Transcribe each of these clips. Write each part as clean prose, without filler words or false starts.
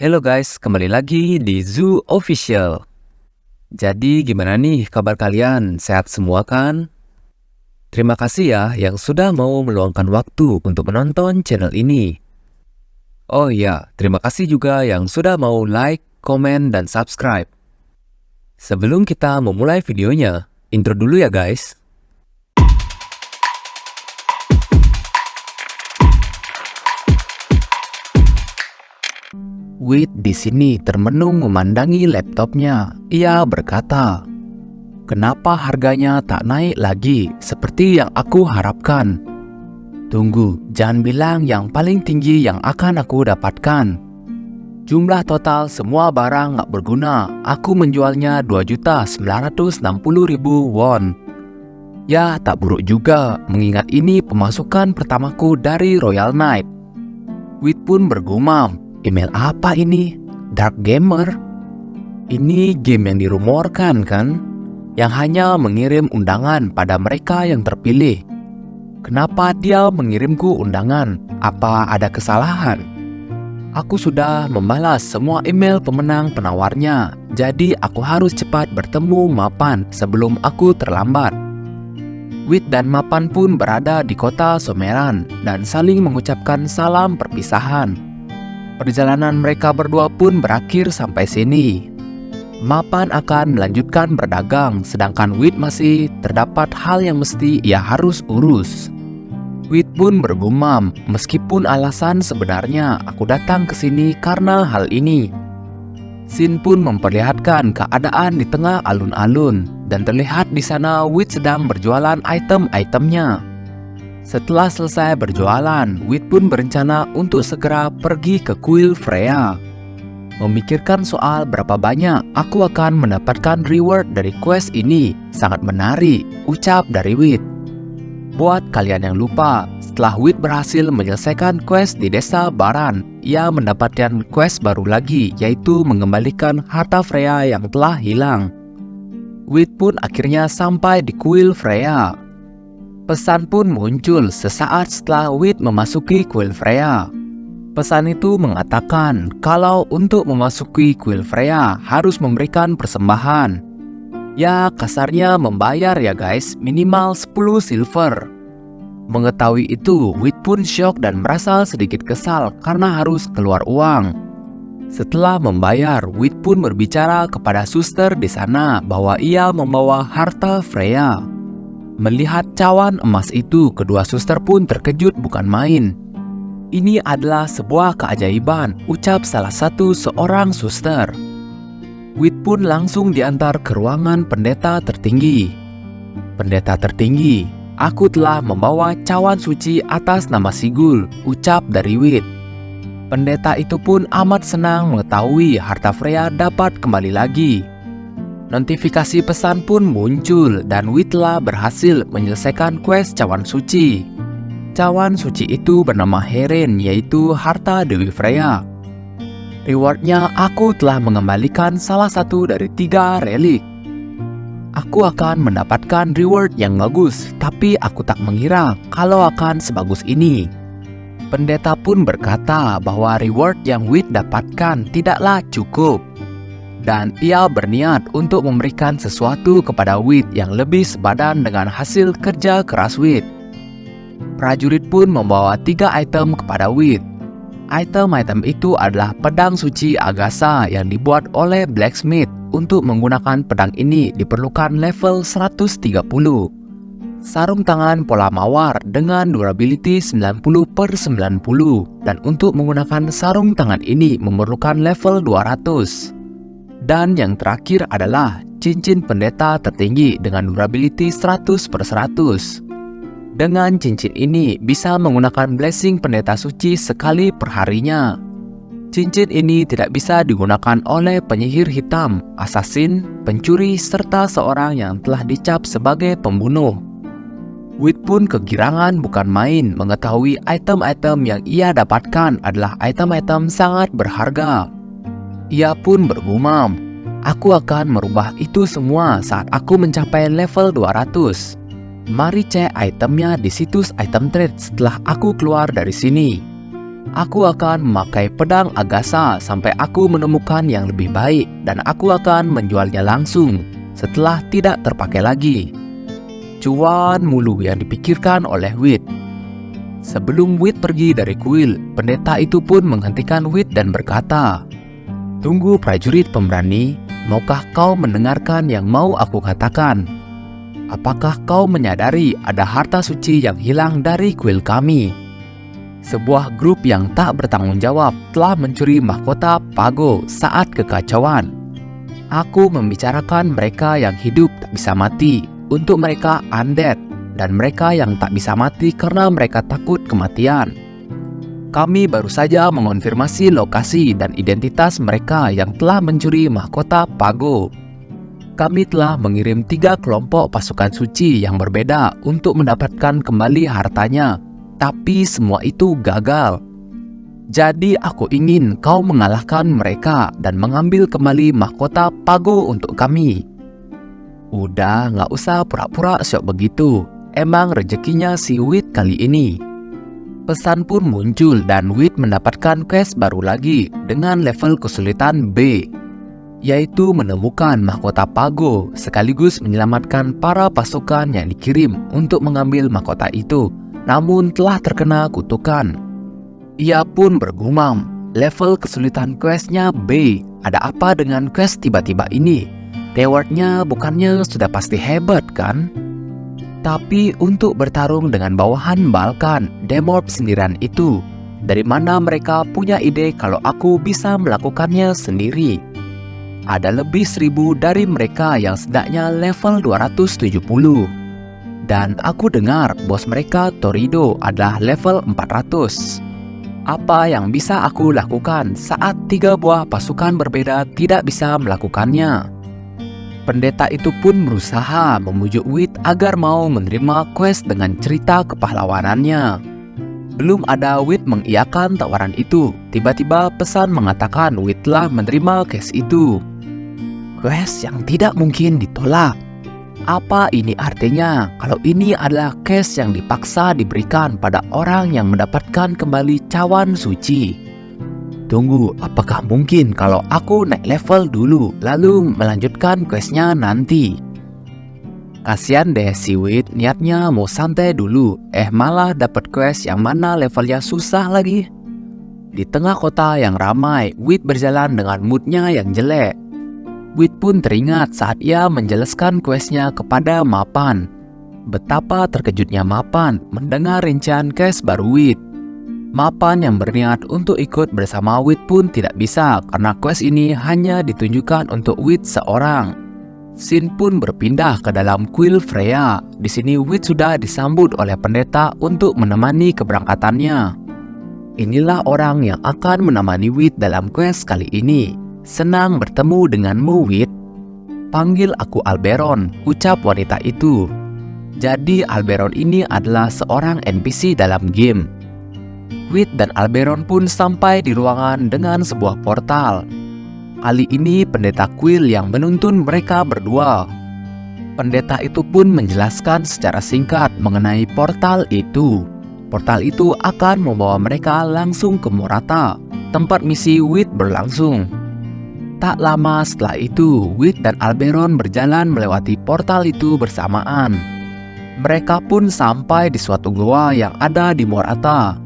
Halo guys, kembali lagi di Zoo Official. Jadi gimana nih kabar kalian? Sehat semua kan? Terima kasih ya yang sudah mau meluangkan waktu untuk menonton channel ini. Oh iya, terima kasih juga yang sudah mau like, komen, dan subscribe. Sebelum kita memulai videonya, intro dulu ya guys. Wit di sini termenung memandangi laptopnya. Ia berkata, "Kenapa harganya tak naik lagi seperti yang aku harapkan? Tunggu, jangan bilang yang paling tinggi yang akan aku dapatkan. Jumlah total semua barang gak berguna. Aku menjualnya 2.960.000 won. Ya, tak buruk juga, mengingat ini pemasukan pertamaku dari Royal Knight." Wit pun bergumam, "Email apa ini? Dark Gamer? Ini game yang dirumorkan kan? Yang hanya mengirim undangan pada mereka yang terpilih. Kenapa dia mengirimku undangan? Apa ada kesalahan? Aku sudah membalas semua email pemenang penawarnya, jadi aku harus cepat bertemu Mapan sebelum aku terlambat." Wit dan Mapan pun berada di kota Someran dan saling mengucapkan salam perpisahan. Perjalanan mereka berdua pun berakhir sampai sini. Mapan akan melanjutkan berdagang, sedangkan Wit masih terdapat hal yang mesti ia harus urus. Wit pun bergumam, "Meskipun alasan sebenarnya aku datang ke sini karena hal ini." Sin pun memperlihatkan keadaan di tengah alun-alun, dan terlihat di sana Wit sedang berjualan item-itemnya. Setelah selesai berjualan, Wit pun berencana untuk segera pergi ke kuil Freya. Memikirkan soal berapa banyak aku akan mendapatkan reward dari quest ini sangat menarik, ucap dari Wit. Buat kalian yang lupa, setelah Wit berhasil menyelesaikan quest di desa Baran, ia mendapatkan quest baru lagi, yaitu mengembalikan harta Freya yang telah hilang. Wit pun akhirnya sampai di kuil Freya. Pesan pun muncul sesaat setelah Wit memasuki kuil Freya. Pesan itu mengatakan kalau untuk memasuki kuil Freya harus memberikan persembahan. Ya, kasarnya membayar ya guys, minimal 10 silver. Mengetahui itu, Wit pun syok dan merasa sedikit kesal karena harus keluar uang. Setelah membayar, Wit pun berbicara kepada suster di sana bahwa ia membawa harta Freya. Melihat cawan emas itu, kedua suster pun terkejut bukan main. "Ini adalah sebuah keajaiban," ucap salah satu seorang suster. Wit pun langsung diantar ke ruangan pendeta tertinggi. "Pendeta tertinggi, aku telah membawa cawan suci atas nama Sigul," ucap dari Wit. Pendeta itu pun amat senang mengetahui harta Freya dapat kembali lagi. Notifikasi pesan pun muncul dan Wit telah berhasil menyelesaikan quest cawan suci. Cawan suci itu bernama Heren, yaitu harta Dewi Freya. Rewardnya, aku telah mengembalikan salah satu dari 3 relik. Aku akan mendapatkan reward yang bagus, tapi aku tak mengira kalau akan sebagus ini. Pendeta pun berkata bahwa reward yang Wit dapatkan tidaklah cukup, dan ia berniat untuk memberikan sesuatu kepada Wit yang lebih sepadan dengan hasil kerja keras Wit. Prajurit pun membawa 3 item kepada Wit. Item-item itu adalah pedang suci Agasa yang dibuat oleh blacksmith. Untuk menggunakan pedang ini diperlukan level 130. Sarung tangan pola mawar dengan durability 90/90, dan untuk menggunakan sarung tangan ini memerlukan level 200. Dan yang terakhir adalah cincin pendeta tertinggi dengan durability 100/100. Dengan cincin ini bisa menggunakan blessing pendeta suci sekali perharinya. Cincin ini tidak bisa digunakan oleh penyihir hitam, assassin, pencuri, serta seorang yang telah dicap sebagai pembunuh. Wit pun kegirangan bukan main mengetahui item-item yang ia dapatkan adalah item-item sangat berharga. Ia pun bergumam, "Aku akan merubah itu semua saat aku mencapai level 200. Mari cek itemnya di situs item trade setelah aku keluar dari sini." Aku akan memakai pedang Agatha sampai aku menemukan yang lebih baik dan aku akan menjualnya langsung setelah tidak terpakai lagi. Cuan mulu yang dipikirkan oleh Wit. Sebelum Wit pergi dari kuil, pendeta itu pun menghentikan Wit dan berkata, "Tunggu prajurit pemberani, maukah kau mendengarkan yang mau aku katakan? Apakah kau menyadari ada harta suci yang hilang dari kuil kami? Sebuah grup yang tak bertanggung jawab telah mencuri mahkota Pago saat kekacauan. Aku membicarakan mereka yang hidup tak bisa mati, untuk mereka undead, dan mereka yang tak bisa mati karena mereka takut kematian. Kami baru saja mengonfirmasi lokasi dan identitas mereka yang telah mencuri mahkota Pago. Kami telah mengirim 3 kelompok pasukan suci yang berbeda untuk mendapatkan kembali hartanya, tapi semua itu gagal. Jadi aku ingin kau mengalahkan mereka dan mengambil kembali mahkota Pago untuk kami." Udah, gak usah pura-pura syok begitu. Emang rezekinya si Wit kali ini. Pesan pun muncul dan Wit mendapatkan quest baru lagi dengan level kesulitan B, yaitu menemukan mahkota Pago sekaligus menyelamatkan para pasukan yang dikirim untuk mengambil mahkota itu, namun telah terkena kutukan. Ia pun bergumam, level kesulitan questnya B, ada apa dengan quest tiba-tiba ini? Rewardnya bukannya sudah pasti hebat kan? Tapi untuk bertarung dengan bawahan Balkan, Demorp sendirian itu, dari mana mereka punya ide kalau aku bisa melakukannya sendiri? Ada lebih 1000 dari mereka yang setidaknya level 270. Dan aku dengar bos mereka Torido adalah level 400. Apa yang bisa aku lakukan saat 3 buah pasukan berbeda tidak bisa melakukannya? Pendeta itu pun berusaha memujuk Wit agar mau menerima quest dengan cerita kepahlawanannya. Belum ada Wit mengiyakan tawaran itu, tiba-tiba pesan mengatakan Wit telah menerima quest itu. Quest yang tidak mungkin ditolak. Apa ini artinya kalau ini adalah quest yang dipaksa diberikan pada orang yang mendapatkan kembali cawan suci? Tunggu, apakah mungkin kalau aku naik level dulu lalu melanjutkan questnya nanti? Kasian deh si Wit, niatnya mau santai dulu, malah dapat quest yang mana levelnya susah lagi. Di tengah kota yang ramai, Wit berjalan dengan moodnya yang jelek. Wit pun teringat saat ia menjelaskan questnya kepada Mapan. Betapa terkejutnya Mapan mendengar rincian quest baru Wit. Mapan yang berniat untuk ikut bersama Wit pun tidak bisa karena quest ini hanya ditunjukkan untuk Wit seorang. Scene pun berpindah ke dalam kuil Freya. Di sini Wit sudah disambut oleh pendeta untuk menemani keberangkatannya. Inilah orang yang akan menemani Wit dalam quest kali ini. "Senang bertemu denganmu, Wit." "Panggil aku Alberon," ucap wanita itu. Jadi Alberon ini adalah seorang NPC dalam game. Wit dan Alberon pun sampai di ruangan dengan sebuah portal. Kali ini pendeta kuil yang menuntun mereka berdua. Pendeta itu pun menjelaskan secara singkat mengenai portal itu. Portal itu akan membawa mereka langsung ke Morata, tempat misi Wit berlangsung. Tak lama setelah itu, Wit dan Alberon berjalan melewati portal itu bersamaan. Mereka pun sampai di suatu goa yang ada di Morata.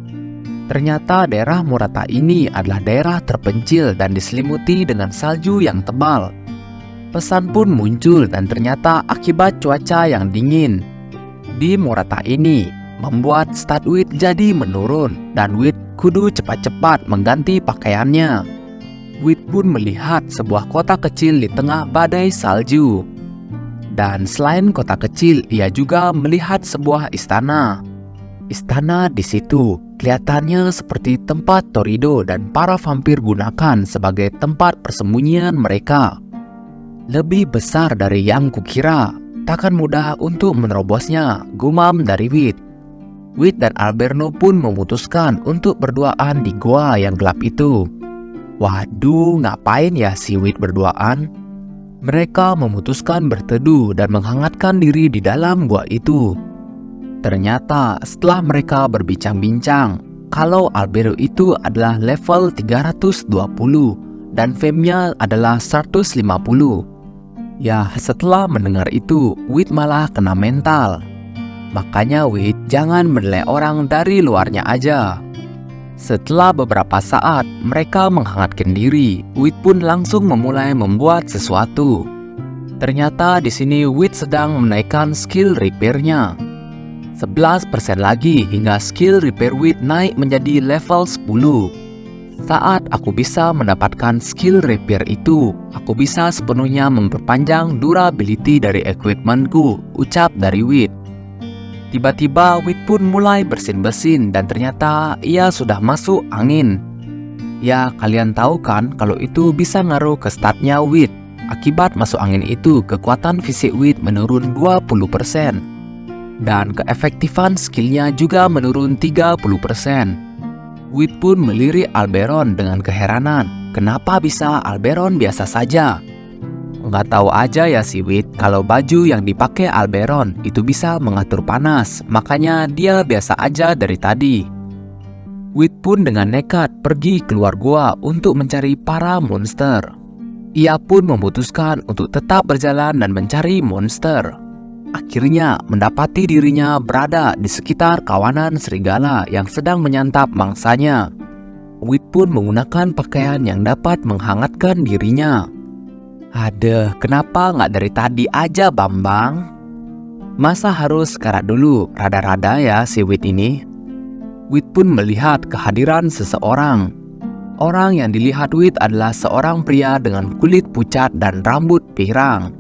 Ternyata daerah Morata ini adalah daerah terpencil dan diselimuti dengan salju yang tebal. Pesan pun muncul dan ternyata akibat cuaca yang dingin di Morata ini membuat stat Wit jadi menurun dan Wit kudu cepat-cepat mengganti pakaiannya. Wit pun melihat sebuah kota kecil di tengah badai salju. Dan selain kota kecil, ia juga melihat sebuah istana. Istana di situ kelihatannya seperti tempat Torido dan para vampir gunakan sebagai tempat persembunyian mereka. Lebih besar dari yang kukira, takkan mudah untuk menerobosnya, gumam dari Wit. Wit dan Alberno pun memutuskan untuk berduaan di goa yang gelap itu. Waduh, ngapain ya si Wit berduaan? Mereka memutuskan berteduh dan menghangatkan diri di dalam gua itu. Ternyata setelah mereka berbincang-bincang, kalau Albero itu adalah level 320 dan fame-nya adalah 150. Ya, setelah mendengar itu, Wit malah kena mental. Makanya Wit jangan menilai orang dari luarnya aja. Setelah beberapa saat mereka menghangatkan diri, Wit pun langsung memulai membuat sesuatu. Ternyata di sini Wit sedang menaikkan skill repair-nya. 11% lagi hingga skill repair Wit naik menjadi level 10. Saat aku bisa mendapatkan skill repair itu, aku bisa sepenuhnya memperpanjang durability dari equipmentku, ucap dari Wit. Tiba-tiba Wit pun mulai bersin-bersin dan ternyata ia sudah masuk angin. Ya, kalian tahu kan kalau itu bisa ngaruh ke statnya Wit. Akibat masuk angin itu, kekuatan fisik Wit menurun 20%. Dan keefektifan skillnya juga menurun 30%. Wit pun melirik Alberon dengan keheranan. Kenapa bisa Alberon biasa saja? Nggak tahu aja ya si Wit kalau baju yang dipakai Alberon itu bisa mengatur panas. Makanya dia biasa aja dari tadi. Wit pun dengan nekat pergi keluar gua untuk mencari para monster. Ia pun memutuskan untuk tetap berjalan dan mencari monster. Akhirnya mendapati dirinya berada di sekitar kawanan serigala yang sedang menyantap mangsanya. Wit pun menggunakan pakaian yang dapat menghangatkan dirinya. Aduh, kenapa nggak dari tadi aja Bambang? Masa harus karat dulu, rada-rada ya si Wit ini? Wit pun melihat kehadiran seseorang. Orang yang dilihat Wit adalah seorang pria dengan kulit pucat dan rambut pirang.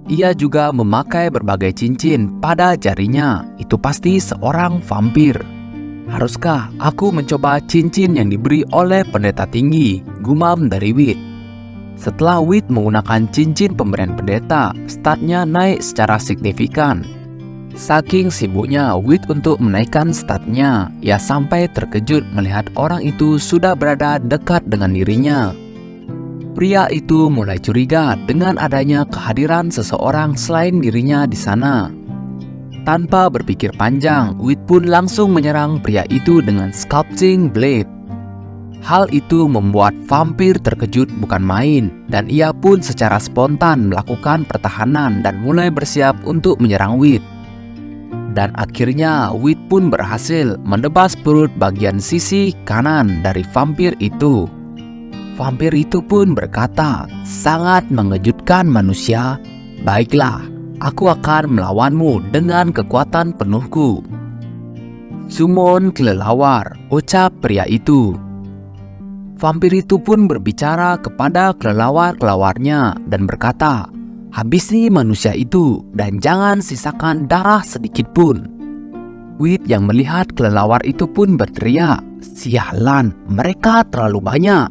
Ia juga memakai berbagai cincin pada jarinya. Itu pasti seorang vampir. Haruskah aku mencoba cincin yang diberi oleh pendeta tinggi? Gumam dari Wit. Setelah Wit menggunakan cincin pemberian pendeta, statnya naik secara signifikan. Saking sibuknya Wit untuk menaikkan statnya, ia sampai terkejut melihat orang itu sudah berada dekat dengan dirinya. Pria itu mulai curiga dengan adanya kehadiran seseorang selain dirinya di sana. Tanpa berpikir panjang, Wit pun langsung menyerang pria itu dengan sculpting blade. Hal itu membuat vampir terkejut bukan main, dan ia pun secara spontan melakukan pertahanan dan mulai bersiap untuk menyerang Wit. Dan akhirnya Wit pun berhasil menebas perut bagian sisi kanan dari vampir itu. Vampir itu pun berkata, "Sangat mengejutkan manusia. Baiklah, aku akan melawanmu dengan kekuatan penuhku." "Summon kelelawar," ucap pria itu. Vampir itu pun berbicara kepada kelelawar-kelelawarnya dan berkata, "Habisi manusia itu dan jangan sisakan darah sedikit pun." Wit yang melihat kelelawar itu pun berteriak, "Sialan, mereka terlalu banyak."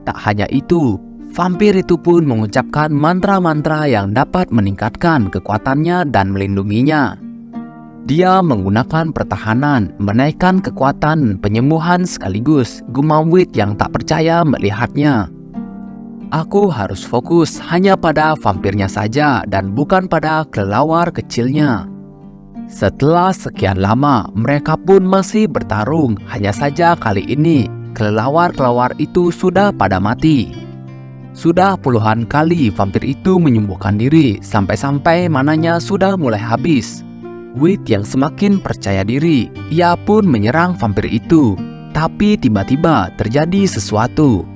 Tak hanya itu, vampir itu pun mengucapkan mantra-mantra yang dapat meningkatkan kekuatannya dan melindunginya. Dia menggunakan pertahanan, menaikkan kekuatan penyembuhan sekaligus, gumam Wit yang tak percaya melihatnya. "Aku harus fokus hanya pada vampirnya saja dan bukan pada kelelawar kecilnya." Setelah sekian lama, mereka pun masih bertarung, hanya saja kali ini kelelawar-kelelawar itu sudah pada mati. Sudah puluhan kali vampir itu menyembuhkan diri, sampai-sampai mananya sudah mulai habis. Wit yang semakin percaya diri, ia pun menyerang vampir itu. Tapi tiba-tiba terjadi sesuatu.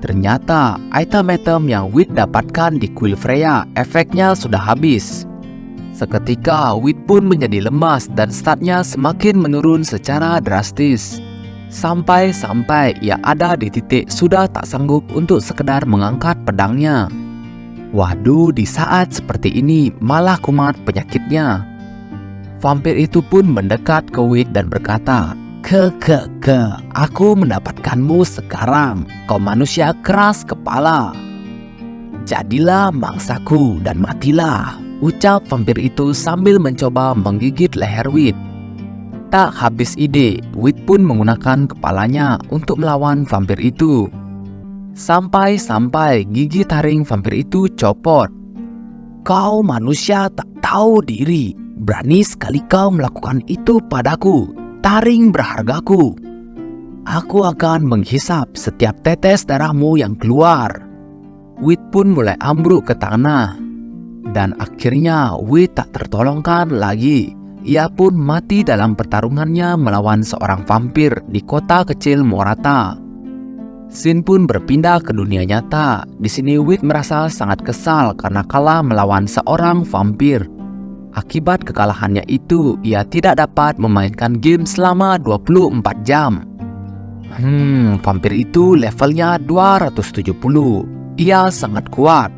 Ternyata item-item yang Wit dapatkan di kuil Freya efeknya sudah habis. Seketika Wit pun menjadi lemas dan statnya semakin menurun secara drastis. Sampai-sampai ia ada di titik sudah tak sanggup untuk sekedar mengangkat pedangnya. Waduh, di saat seperti ini malah kumat penyakitnya. Vampir itu pun mendekat ke Wit dan berkata, Aku mendapatkanmu sekarang, kau manusia keras kepala. Jadilah mangsaku dan matilah," ucap vampir itu sambil mencoba menggigit leher Wit. Tak habis ide, Wit pun menggunakan kepalanya untuk melawan vampir itu. Sampai-sampai gigi taring vampir itu copot. "Kau manusia tak tahu diri, berani sekali kau melakukan itu padaku. taring berhargaku. Aku akan menghisap setiap tetes darahmu yang keluar. Wit pun mulai ambruk ke tanah. Dan akhirnya Wit tak tertolongkan lagi. Ia pun mati dalam pertarungannya melawan seorang vampir di kota kecil Morata. Scene pun berpindah ke dunia nyata. Di sini Wit merasa sangat kesal karena kalah melawan seorang vampir. Akibat kekalahannya itu, ia tidak dapat memainkan game selama 24 jam. Vampir itu levelnya 270. Ia sangat kuat.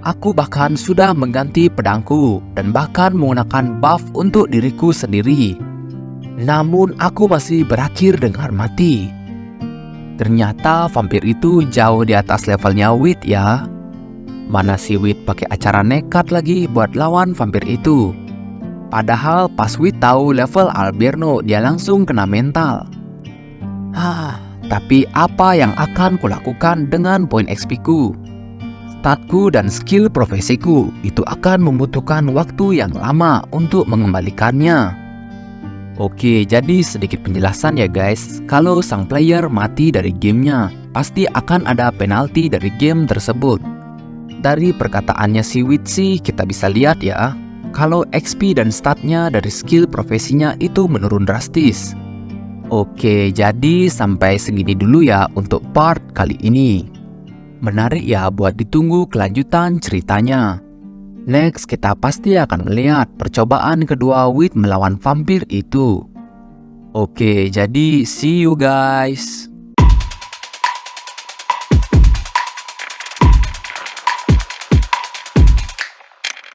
Aku bahkan sudah mengganti pedangku dan bahkan menggunakan buff untuk diriku sendiri. Namun aku masih berakhir dengan mati. Ternyata vampir itu jauh di atas levelnya Wit ya. Mana si Wit pakai acara nekat lagi buat lawan vampir itu. Padahal pas Wit tahu level Alberno, dia langsung kena mental. Tapi apa yang akan kulakukan dengan poin XP ku? Statku dan skill profesiku itu akan membutuhkan waktu yang lama untuk mengembalikannya. Oke, jadi sedikit penjelasan ya guys. Kalau sang player mati dari gamenya, pasti akan ada penalti dari game tersebut. Dari perkataannya si Wit sih kita bisa lihat ya, kalau XP dan statnya dari skill profesinya itu menurun drastis. Oke, jadi sampai segini dulu ya untuk part kali ini. Menarik ya buat ditunggu kelanjutan ceritanya. Next, kita pasti akan melihat percobaan kedua Wit melawan vampir itu. Oke, jadi see you guys.